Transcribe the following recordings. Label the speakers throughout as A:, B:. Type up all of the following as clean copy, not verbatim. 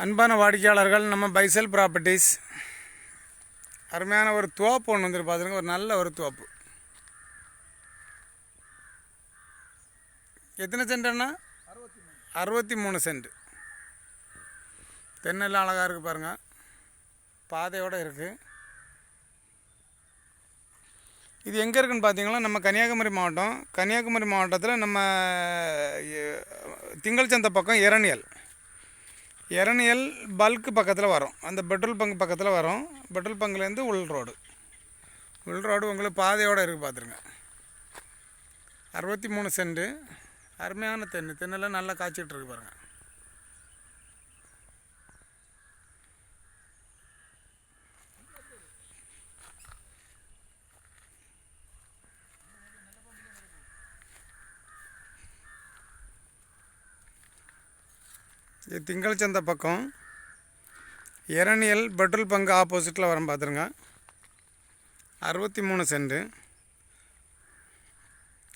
A: அன்பான வாடிக்கையாளர்கள், நம்ம பைசல் ப்ராப்பர்ட்டிஸ் அருமையான ஒரு தோப்பு ஒன்று வந்துட்டு பார்த்துருங்க. ஒரு நல்ல ஒரு தோப்பு. எத்தனை சென்ட்னா? 63 சென்ட். தென்னெல்லாம் அழகாக இருக்குது பாருங்கள். பாதையோடு இருக்குது. இது எங்கே இருக்குதுன்னு பார்த்தீங்கன்னா, நம்ம கன்னியாகுமரி மாவட்டம். கன்னியாகுமரி மாவட்டத்தில் நம்ம திங்கள் சந்தை பக்கம் இரணியல் பல்க்கு பக்கத்தில் வரும். அந்த பெட்ரோல் பங்க் பக்கத்தில் வரும். பெட்ரோல் பங்க்லேருந்து உள் ரோடு உங்களுக்கு பாதையோடு இருக்குது பார்த்துருங்க. 63 சென்ட். அருமையான தென்னெல்லாம் நல்லா காய்ச்சிட்டு இருக்கு பாருங்கள். இது திங்கள் சந்தை பக்கம் இரணியல் பெட்ரோல் பங்க் ஆப்போசிட்டில் வரும் பார்த்துருங்க. 63 சென்ட்.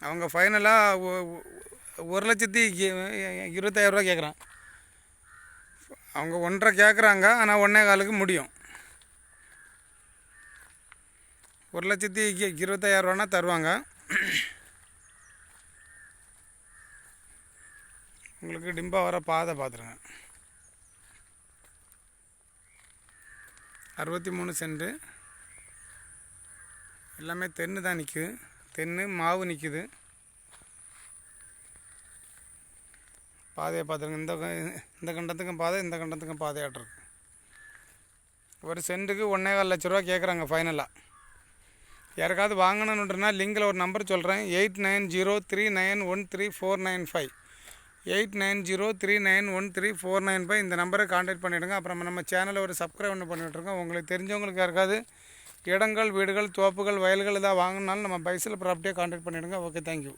A: அவங்க ஃபைனலாக 1,20,000 கேட்குறான். அவங்க 1.5 கேட்குறாங்க, ஆனால் 1.25 முடியும். 1,20,000 தருவாங்க. உங்களுக்கு டிம்பா வர பாதை பார்த்துருங்க. 63 சென்ட். எல்லாமே தென்று தான் நிற்குது. தென்று மாவு நிற்குது. பாதையை பார்த்துருங்க. இந்த கண்டத்துக்கும் பாதை, இந்த கண்டத்துக்கும் பாதையாட்டிருக்கு. ஒரு சென்ட்டுக்கு 1.25 லட்ச ரூபா கேட்குறாங்க ஃபைனலாக. யாருக்காவது வாங்கணுன்னுட்டுனா லிங்கில் ஒரு நம்பர் சொல்கிறேன். 8903913495. 8903913495. இந்த நம்பரை கான்டாக்ட் பண்ணிவிடுங்க. அப்புறம் நம்ம சேனலை ஒரு சப்ஸ்கிரைப் ஒன்று பண்ணிவிட்ருங்க. உங்களுக்கு தெரிஞ்சவங்களுக்கு யாருக்காவது இடங்கள், வீடுகள், தோப்புகள், வயல்கள் ஏதாவது வாங்கினாலும் நம்ம பைசல் ப்ராப்பர்ட்டியை கான்டாக்ட் பண்ணிவிடுங்க. Okay, thank you.